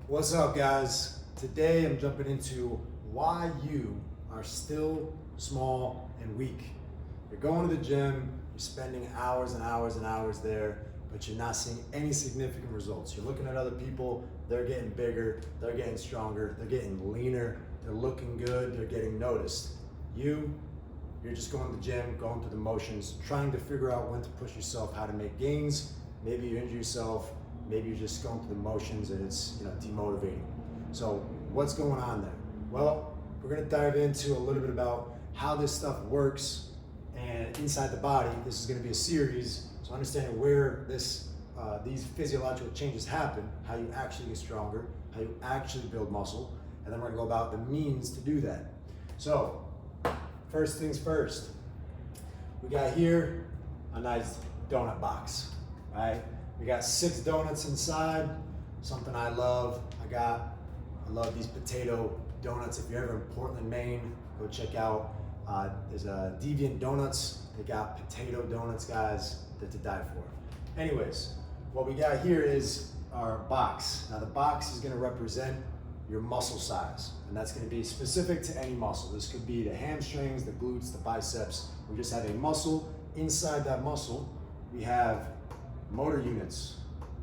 What's up, guys? Today I'm jumping into why you are still small and weak. You're going to the gym, you're spending hours and hours and hours there, but you're not seeing any significant results. You're looking at other people, they're getting bigger, they're getting stronger, they're getting leaner, they're looking good, they're getting noticed. You're just going to the gym, going through the motions, trying to figure out when to push yourself, how to make gains. Maybe you injure yourself, maybe you're just going through the motions and it's demotivating. So what's going on there? Well, we're gonna dive into a little bit about how this stuff works and inside the body. This is gonna be a series, so understanding where these physiological changes happen, how you actually get stronger, how you actually build muscle, and then we're gonna go about the means to do that. So, first things first, we got here a nice donut box, right? We got 6 donuts inside, something I love. I love these potato donuts. If you're ever in Portland, Maine, go check out, there's a Deviant Donuts. They got potato donuts, guys, they're to die for. Anyways, what we got here is our box. Now the box is gonna represent your muscle size, and that's gonna be specific to any muscle. This could be the hamstrings, the glutes, the biceps. We just have a muscle. Inside that muscle, we have motor units,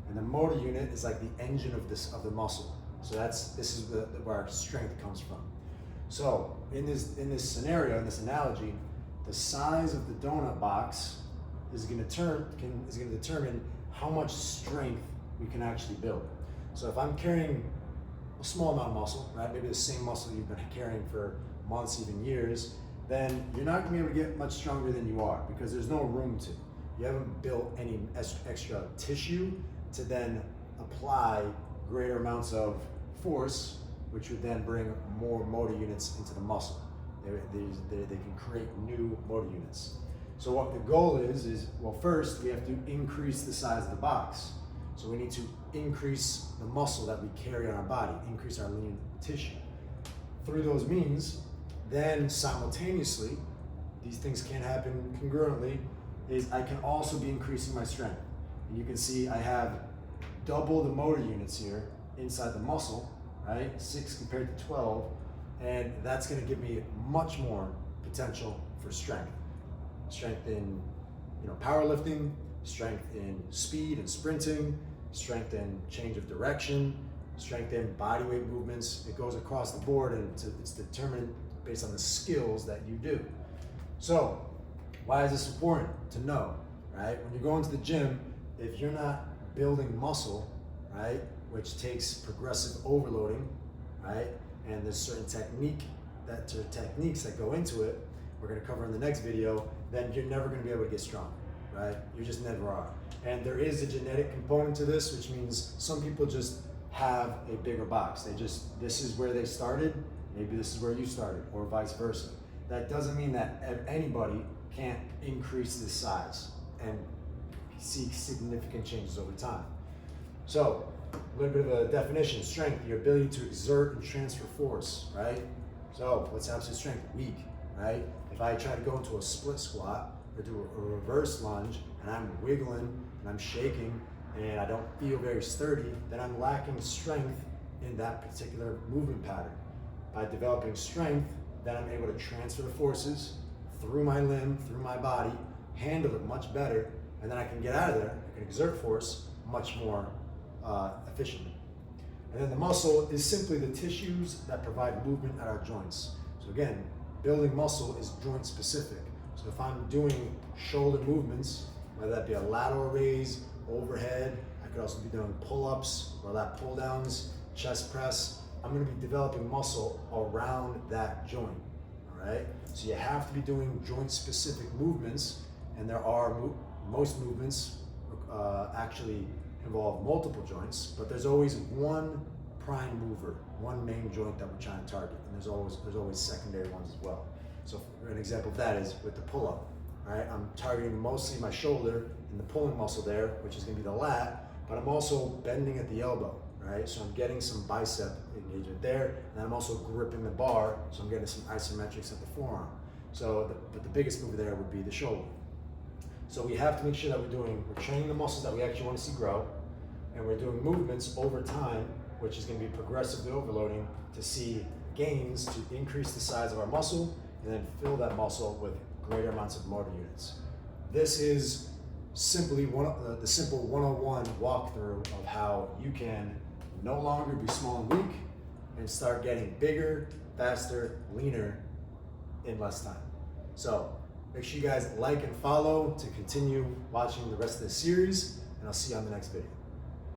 and the motor unit is like the engine of the muscle. So this is where our strength comes from. So in this scenario, in this analogy, the size of the donut box is going to determine how much strength we can actually build. So if I'm carrying a small amount of muscle, right, maybe the same muscle you've been carrying for months, even years, then you're not going to be able to get much stronger than you are because there's no room to. You haven't built any extra tissue to then apply greater amounts of force, which would then bring more motor units into the muscle. They can create new motor units. So what the goal is, well, first we have to increase the size of the box. So we need to increase the muscle that we carry on our body, increase our lean tissue. Through those means, then simultaneously, these things can happen congruently, is I can also be increasing my strength. And you can see I have double the motor units here inside the muscle, right? 6 compared to 12, and that's gonna give me much more potential for strength. Strength in powerlifting, strength in speed and sprinting, strength in change of direction, strength in body weight movements. It goes across the board, and it's determined based on the skills that you do. So, why is this important to know, right? When you're going to the gym, if you're not building muscle, right, which takes progressive overloading, right, and there's certain techniques that go into it, we're gonna cover in the next video, then you're never gonna be able to get strong, right? You just never are. And there is a genetic component to this, which means some people just have a bigger box. This is where they started, maybe this is where you started, or vice versa. That doesn't mean that anybody can't increase this size and see significant changes over time. So, a little bit of a definition: strength, your ability to exert and transfer force, right? So, what's absolute strength? Weak, right? If I try to go into a split squat or do a reverse lunge and I'm wiggling and I'm shaking and I don't feel very sturdy, then I'm lacking strength in that particular movement pattern. By developing strength, then I'm able to transfer the forces through my limb, through my body, handle it much better, and then I can get out of there, I can exert force much more efficiently. And then the muscle is simply the tissues that provide movement at our joints. So again, building muscle is joint specific. So if I'm doing shoulder movements, whether that be a lateral raise, overhead, I could also be doing pull-ups or lat pull-downs, chest press, I'm gonna be developing muscle around that joint, all right? So you have to be doing joint-specific movements, and there are most movements actually involve multiple joints, but there's always one prime mover, one main joint that we're trying to target, and there's always secondary ones as well. So an example of that is with the pull-up, right? I'm targeting mostly my shoulder and the pulling muscle there, which is gonna be the lat, but I'm also bending at the elbow, right? So I'm getting some bicep engagement there, and I'm also gripping the bar, so I'm getting some isometrics at the forearm. But the biggest mover there would be the shoulder. So we have to make sure that we're training the muscles that we actually want to see grow, and we're doing movements over time which is going to be progressively overloading to see gains to increase the size of our muscle and then fill that muscle with greater amounts of motor units. This is simply the simple 101 walkthrough of how you can no longer be small and weak and start getting bigger, faster, leaner in less time. So make sure you guys like and follow to continue watching the rest of this series, and I'll see you on the next video.